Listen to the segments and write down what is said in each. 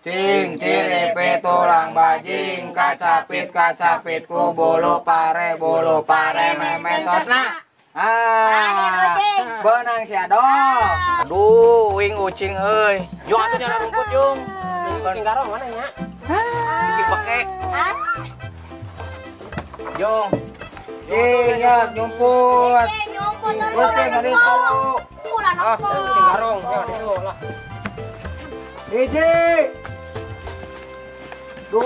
Cing ciripe tulang bajing, kacapit ku bulu pare memetosna. Benang si Adol. Aduh, uing ucing euy. Jung atuh nyana rumput jung. Ucing garong mana nya? Ucing beke. Jung. Iya, nyumput. Ucing ada itu. Ucing garong, ya di situ lah. Hiji. 2.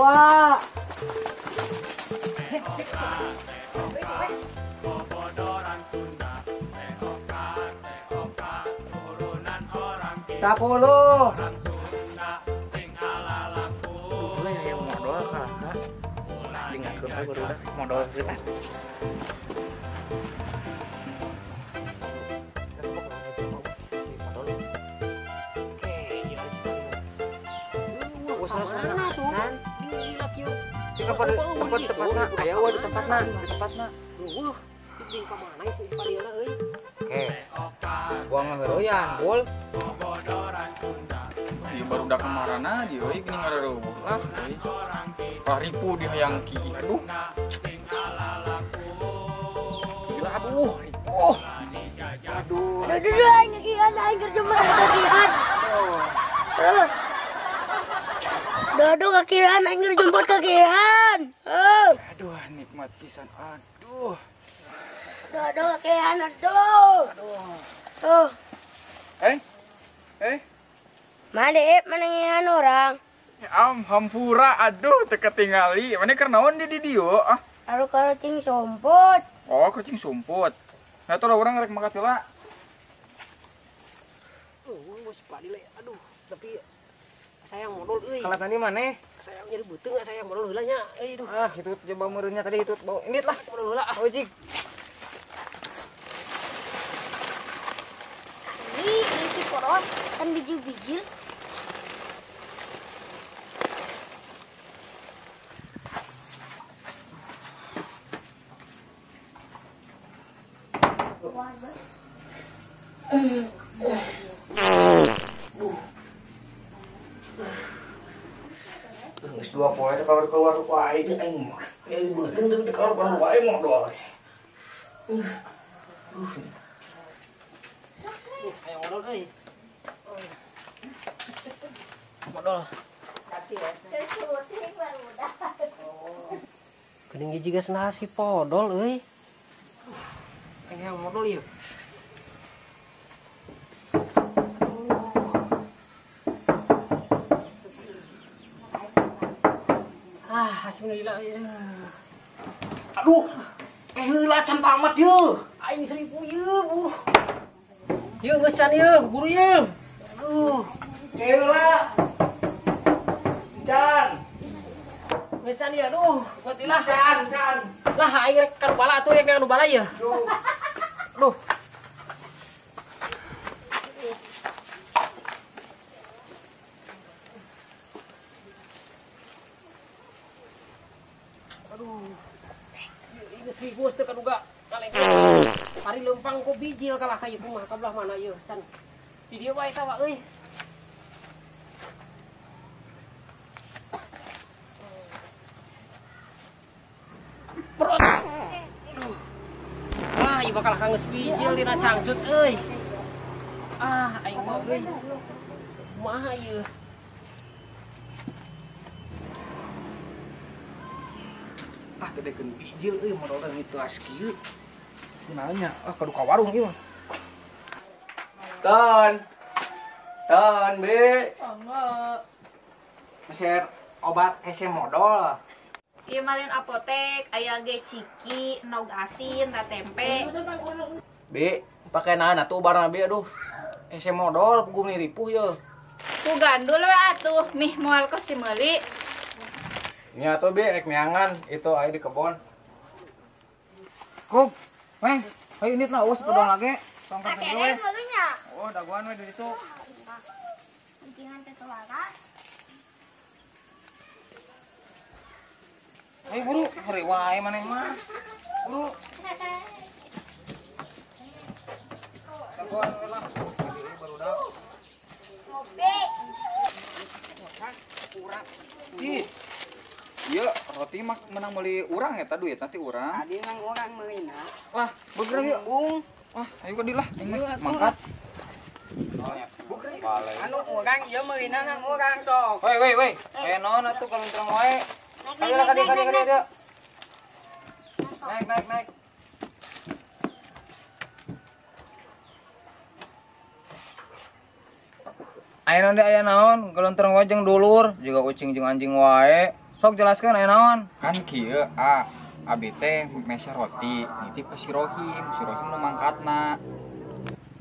Sepuluh. Yang modal kakak. Ingatkan aku baru modal kita. Tempatna aya di tempatna. Di mana sih pariana euy? Oke. Gua ngaheureyan, Bul. Ieu baru udah kemarana di euy gini ngarubuh lah euy. Paripu dihayang ki. Aduh. Gila aduh, ripuh. Aduh. Aduh, aing kerja mah kakian. Dodo kakian, aing jemput kakian. Aduh, nikmat pisan. Aduh. Dodo kakian, aduh. Tuh. Mana ngian orang? Hampura, aduh, teu ketingali. Mana keur naon di dieu? Aduh kucing sumput. Oh, kucing sumput. Nah, tuh orang rek makan heula. Bos padi le. Aduh, tapi sayang modal euy. Kalau tadi mana? Sayang jadi beuteung sayang modal heula nya. Aduh. Itu coba meureunnya tadi itu bawa ini lah modal heula. Ojik. Ini si poros kan bijil-bijil. Geus 2 poe teh keluar wae di aing mah. Ieu beuteung teh keluar wae modal. Ayo modal euy. Modal. Geuning hiji geus nasi podol euy. Yang modal ieu. Bismillah. Aduh. Heula can tamat yeuh. Aing seribu yeuh, buruh. Yeuh geus can yeuh, buru yeuh. Aduh. Heula. Can. Geus can ieu, aduh. Gotilah. Can. Lah aing rek kan bala atuh yang anu bala ieu. Aduh. Ini seribu teu kaduga kaleng. Ari lempang ku bijil kalah ka ieu kumaha kabelah mana ieu can. Di dieu wae tawa euy. Perot. Ieu bakal geus bijil dina cangcut euy. Aing mah euy. Kumaha ieu? Tedekeun bijil euy modal teh itu askieu. Kunaanya? Kudu ka warung ieu mah. Ton, Be. Enggak. Meser obat hese modal. Ieu malin apotek, aya ge ciki, nog asin, da tempe. Be, pake naon atuh barna Be aduh. Hese modal pugum ni ripuh yeuh. Ku gandul we atuh, mih moal kos si meuli. Nya atuh Be ek neangan itu aya di kebon. Kuk, weh, ayo ini lah, podong lagi. Tongkat Kakek we. meulunya. Oh, daguan we di situ. Pentingan teh tolaka. Ayo buru, hari wae maneh mah. Buru. Daguan we lah. Baru dah. Ngopi. kurang. Ih. Iya, roti mah menang meuli urang eta duit nanti urang. Tadi nang orang meuna. Wah, bergerak yuk. Wah, ayo ke dilah, ini mangkat. Anu orang ieu meuna nang orang sok. Woi. Naon atuh kalau terang wae. Kadi. Naik. Aya naon aya naon, gelontorong wae jeung dulur, juga kucing jeung anjing wae. Sok jelaskeun aya naon. Kan kieu, abi teh mesa roti, nitip ke si Rohim nu mangkatna.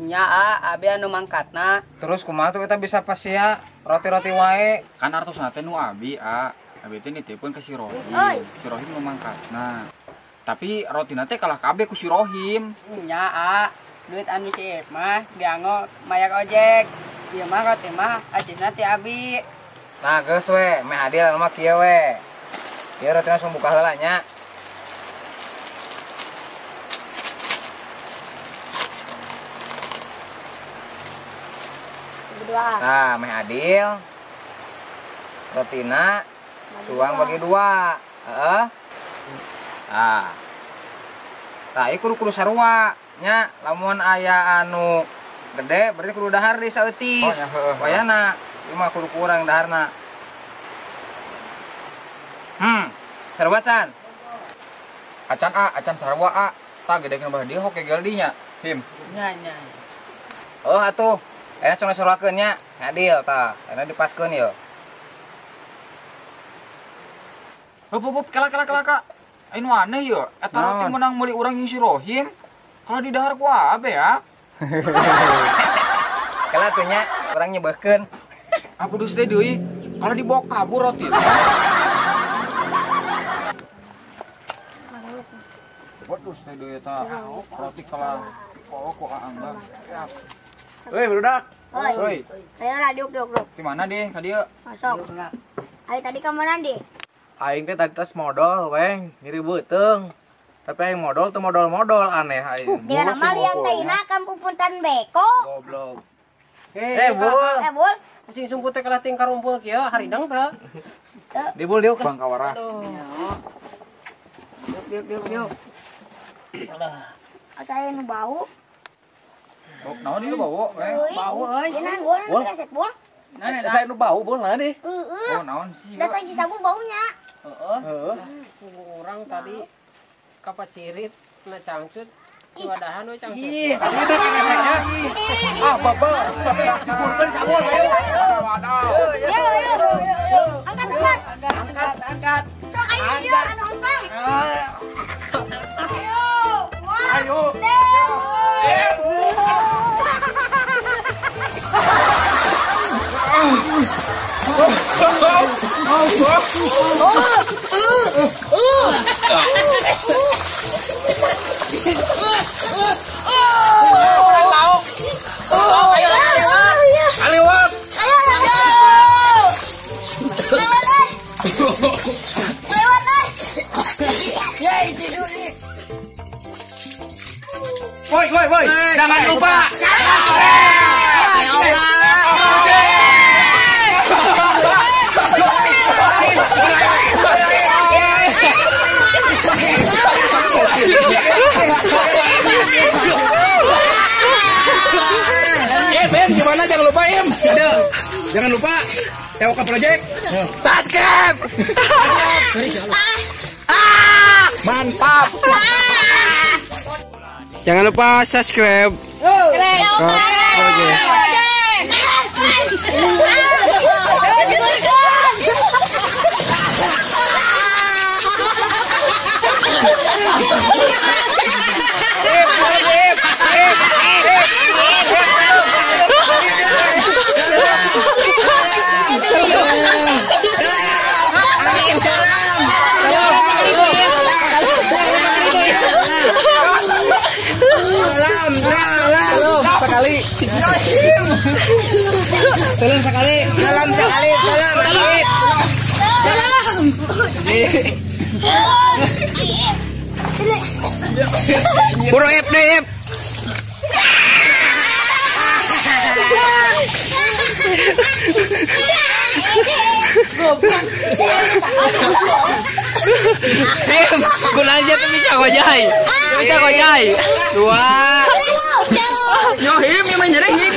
Nya abi anu mangkatna. Terus kumaha tuh kita bisa pas ya roti-roti wae. Kan artosna teh nu abi, abi teh nitipkeun ke si Rohim. Si Rohim nu mangkatna. Tapi rotina teh kalah kabeh ku si Rohim. Nya duit anu si Ep mah dianggo mayak ojek. Ieu mah roti mah ajeuna ti abi. Nah, geus we, meh adil mah kieu we. Ieu rotina langsung buka heula nya. Nah, meh adil. Rotina tuang bagi 2. Heeh. Tah, ieu kudu sarua nya. Lamun aya anu gede berarti kudu dahar di saeutik. Oh, nya heueuh. Wayana ieu mah kudu kurang daharna. Sarua can. Acan sarua tah gedekeun bae dieu hoke gel dinya. Him. Nya. Oh atuh. Enak cuma sarwakeun nya. Adil tah. Enak dipaskeun yeuh. Hop, kalak. Anu aneh yeuh. Eta roti menang meuli urang jeung si Rohim. Kalau di dahar ku abe ya. Kalak teh nya urang nyebeuhkeun. Apa dus teh deui? Kalau dibawa kabur roti. Waduh teh deui eta roti kalah ku angga. Woi, budak. Woi. Ayo lah duk. Di mana deh? Ka dieu. Masuk. Ayo tadi ke mana di? Aing teh tadi tes modal, weng, ngiri beuteung. Tapi aing modal teu modal aneh aing. Jangan amal yang teina kampung punten beko. Goblok. Bul. Bul. Cing sumput teh kalah tingkar rumpul kieu haridang teh. Dibul dieu Bang Kawara. Diuk. Saya nu bau. Oh, naon ieu bau? Bau euy. Jangan gua nanti kaset bul. Saya nu bau bul nah deh. Oh, naon sih? Datang si tabu baunya. Heeh. Urang tadi kapacirit na cangcut wadahan we cangcut. Ih, efeknya. Babel. Dibulkeun cabul ayo. Ayo. Angkat. Sok ayo dia anu ompang. Ayo. Woi, jangan lupa. Em, gimana? Jangan lupa, Em. Jangan lupa Teoka Project. Subscribe. Mantap. Jangan lupa subscribe. Salam sekali. Puro Ep deh, Ep. Gunanya tuh bisa kojai. Bisa kojai. 2. Nyohim yang menjadi him.